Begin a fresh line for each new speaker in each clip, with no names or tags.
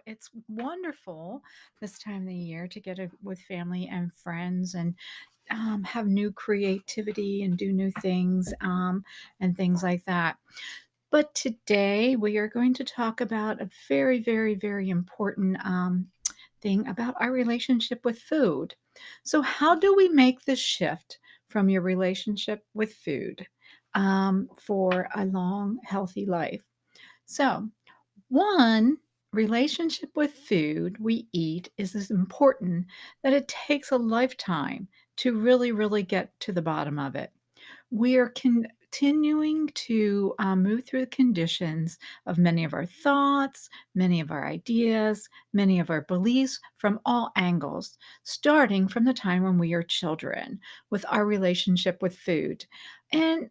It's wonderful this time of the year to with family and friends and have new creativity and do new things and things like that. But today we are going to talk about a very, very, very important thing about our relationship with food. So, how do we make this shift from your relationship with food for a long, healthy life? So, one, relationship with food we eat is as important that it takes a lifetime to really, really get to the bottom of it. We are continuing to move through the conditions of many of our thoughts, many of our ideas, many of our beliefs from all angles, starting from the time when we are children with our relationship with food. And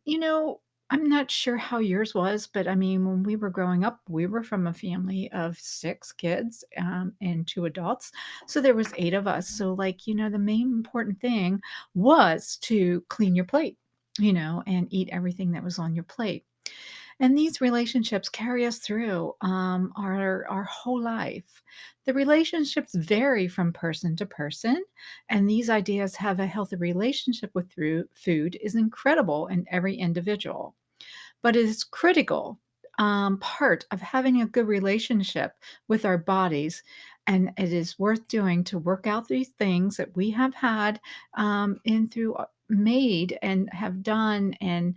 I'm not sure how yours was, but I mean, when we were growing up, we were from a family of six kids and two adults. So there was eight of us. So, the main important thing was to clean your plate, and eat everything that was on your plate. And these relationships carry us through our whole life. The relationships vary from person to person, and these ideas have a healthy relationship with food is incredible in every individual. But it is critical part of having a good relationship with our bodies. And it is worth doing to work out these things that we have had in through made and have done and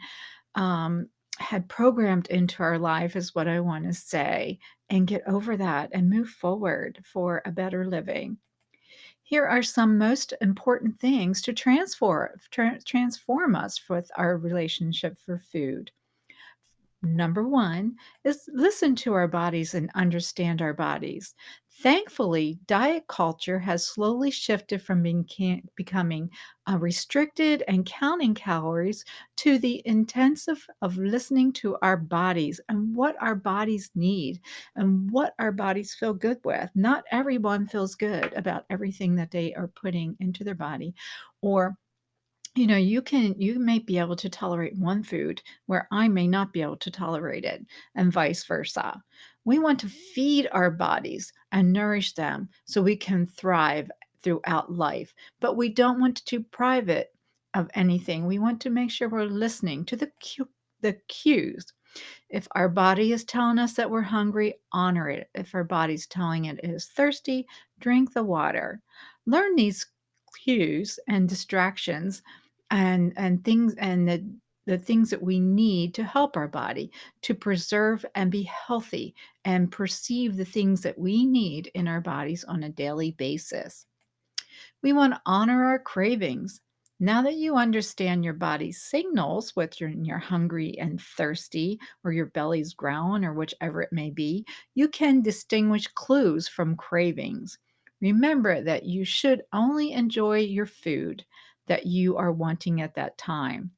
um, had programmed into our life, is what I want to say, and get over that and move forward for a better living. Here are some most important things to transform us with our relationship for food. Number one is listen to our bodies and understand our bodies. Thankfully, diet culture has slowly shifted from becoming restricted and counting calories to the intensive of listening to our bodies and what our bodies need and what our bodies feel good with. Not everyone feels good about everything that they are putting into their body, or you may be able to tolerate one food where I may not be able to tolerate it, and vice versa. We want to feed our bodies and nourish them so we can thrive throughout life, but we don't want to deprive it of anything. We want to make sure we're listening to the cues. If our body is telling us that we're hungry, honor it. If our body's telling it is thirsty, drink the water. Learn these cues and distractions and things and the things that we need to help our body to preserve and be healthy and perceive the things that we need in our bodies on a daily basis. We want to honor our cravings. Now that you understand your body's signals, whether you're hungry and thirsty, or your belly's growling, or whichever it may be, you can distinguish clues from cravings. Remember that you should only enjoy your food that you are wanting at that time.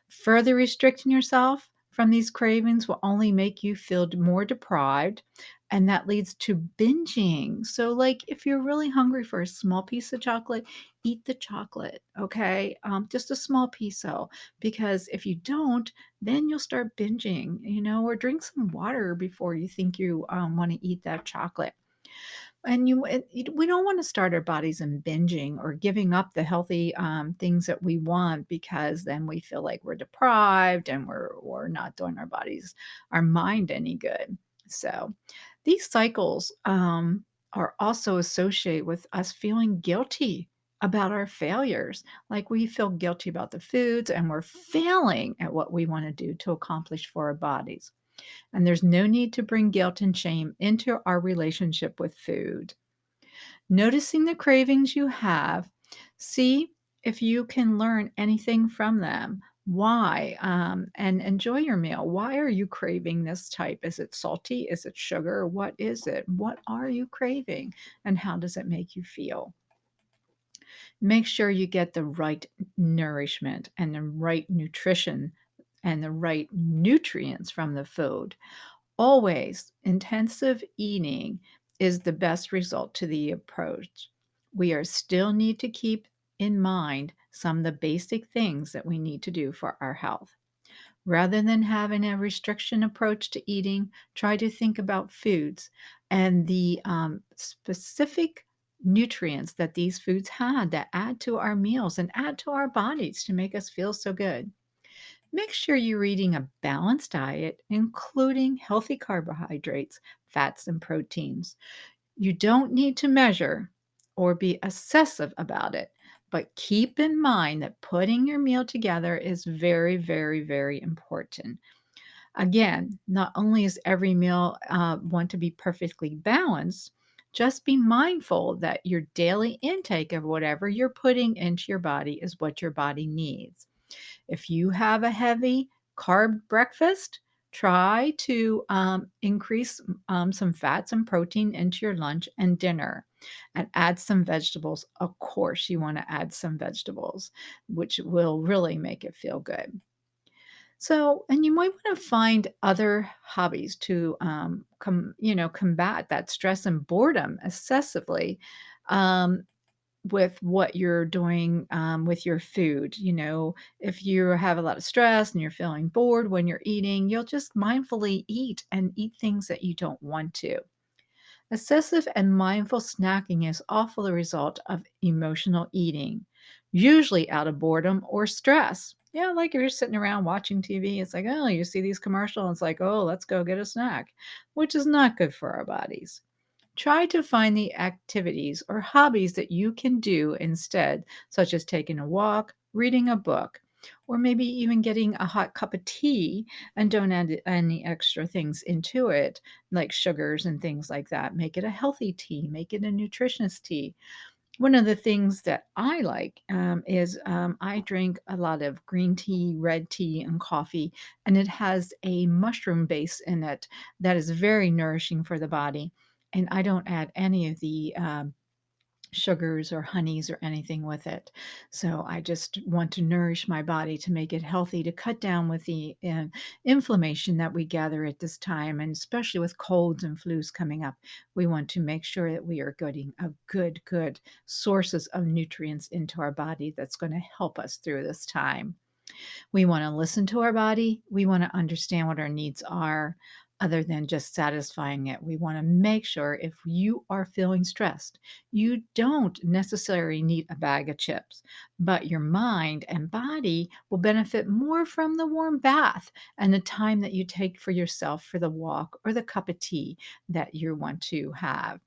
Further restricting yourself from these cravings will only make you feel more deprived, and that leads to binging. So, like, if you're really hungry for a small piece of chocolate, eat the chocolate, okay? Just a small piece, though, because if you don't, then you'll start binging, or drink some water before you think you want to eat that chocolate. We don't want to start our bodies in binging or giving up the healthy things that we want, because then we feel like we're deprived and we're not doing our mind any good. So these cycles are also associated with us feeling guilty about our failures. Like, we feel guilty about the foods and we're failing at what we want to do to accomplish for our bodies. And there's no need to bring guilt and shame into our relationship with food. Noticing the cravings you have, see if you can learn anything from them. Why? And enjoy your meal. Why are you craving this type? Is it salty? Is it sugar? What is it? What are you craving? And how does it make you feel? Make sure you get the right nourishment and the right nutrition and the right nutrients from the food. Always, intensive eating is the best result to the approach. We are still need to keep in mind some of the basic things that we need to do for our health. Rather than having a restriction approach to eating, try to think about foods and the specific nutrients that these foods had that add to our meals and add to our bodies to make us feel so good. Make sure you're eating a balanced diet, including healthy carbohydrates, fats, and proteins. You don't need to measure or be obsessive about it, but keep in mind that putting your meal together is very, very, very important. Again, not only is every meal want to be perfectly balanced, just be mindful that your daily intake of whatever you're putting into your body is what your body needs. If you have a heavy carb breakfast, try to increase some fats and protein into your lunch and dinner and add some vegetables. Of course, you want to add some vegetables, which will really make it feel good. So, and you might want to find other hobbies to combat that stress and boredom excessively. Um, with what you're doing, with your food. If you have a lot of stress and you're feeling bored when you're eating, you'll just mindfully eat and eat things that you don't want to. Excessive and mindful snacking is often the result of emotional eating, usually out of boredom or stress. Yeah, like if you're sitting around watching TV, it's like, oh, you see these commercials, and it's like, oh, let's go get a snack, which is not good for our bodies. Try to find the activities or hobbies that you can do instead, such as taking a walk, reading a book, or maybe even getting a hot cup of tea and don't add any extra things into it, like sugars and things like that. Make it a healthy tea, make it a nutritious tea. One of the things that I like is I drink a lot of green tea, red tea, and coffee, and it has a mushroom base in it that is very nourishing for the body. And I don't add any of the sugars or honeys or anything with it. So I just want to nourish my body to make it healthy, to cut down with the inflammation that we gather at this time, and especially with colds and flus coming up, we want to make sure that we are getting a good sources of nutrients into our body that's going to help us through this time. We want to listen to our body. We want to understand what our needs are other than just satisfying it. We want to make sure if you are feeling stressed, you don't necessarily need a bag of chips, but your mind and body will benefit more from the warm bath and the time that you take for yourself for the walk or the cup of tea that you want to have.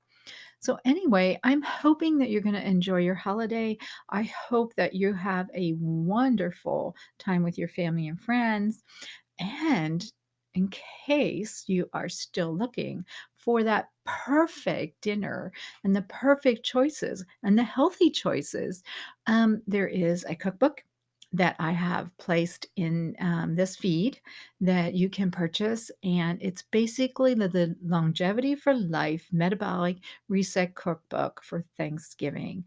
So, anyway, I'm hoping that you're going to enjoy your holiday. I hope that you have a wonderful time with your family and friends. And in case you are still looking for that perfect dinner and the perfect choices and the healthy choices, there is a cookbook that I have placed in this feed that you can purchase. And it's basically the Longevity for Life Metabolic Reset Cookbook for Thanksgiving,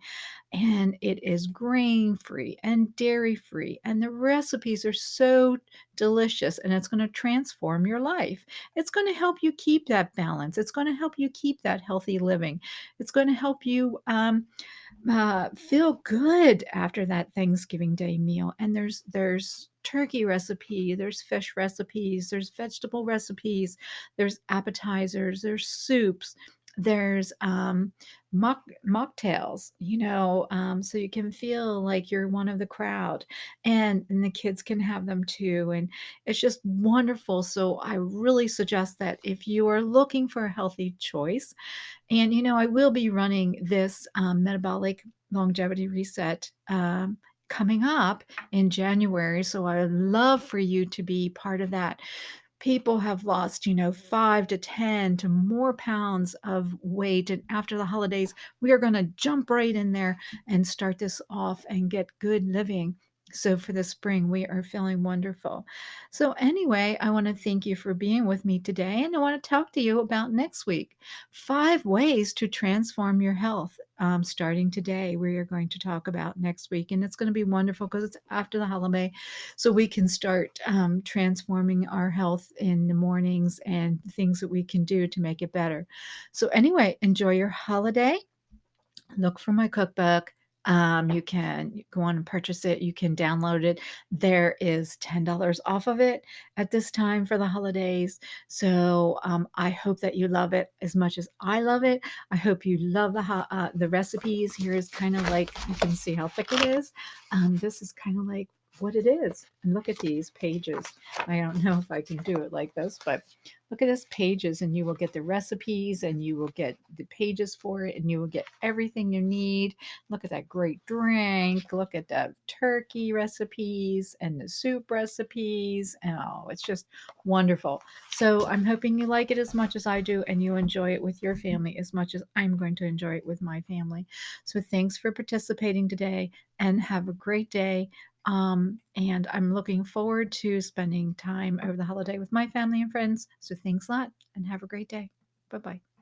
and it is grain free and dairy free, and the recipes are so delicious, and it's going to transform your life. It's going to help you keep that balance. It's going to help you keep that healthy living. It's going to help you feel good after that Thanksgiving Day meal. And there's turkey recipe, there's fish recipes, there's vegetable recipes, there's appetizers, there's soups, there's mocktails, so you can feel like you're one of the crowd, and the kids can have them too, and it's just wonderful. So I really suggest that if you are looking for a healthy choice, and, I will be running this, metabolic longevity reset, coming up in January, so I would love for you to be part of that. People have lost, 5 to 10 to more pounds of weight, and after the holidays, we are gonna jump right in there and start this off and get good living. So for the spring, we are feeling wonderful. So anyway, I wanna thank you for being with me today, and I wanna talk to you about next week. 5 ways to transform your health, starting today, we are going to talk about next week, and it's gonna be wonderful because it's after the holiday, so we can start transforming our health in the mornings and things that we can do to make it better. So, anyway, enjoy your holiday. Look for my cookbook. You can go on and purchase it. You can download it. There is $10 off of it at this time for the holidays. So I hope that you love it as much as I love it. I hope you love the recipes. Here is kind of like you can see how thick it is. This is kind of like what it is. And look at these pages. I don't know if I can do it like this, but look at this pages, and you will get the recipes, and you will get the pages for it, and you will get everything you need. Look at that great drink. Look at the turkey recipes and the soup recipes. Oh, it's just wonderful. So I'm hoping you like it as much as I do and you enjoy it with your family as much as I'm going to enjoy it with my family. So thanks for participating today and have a great day. And I'm looking forward to spending time over the holiday with my family and friends. So thanks a lot and have a great day. Bye bye.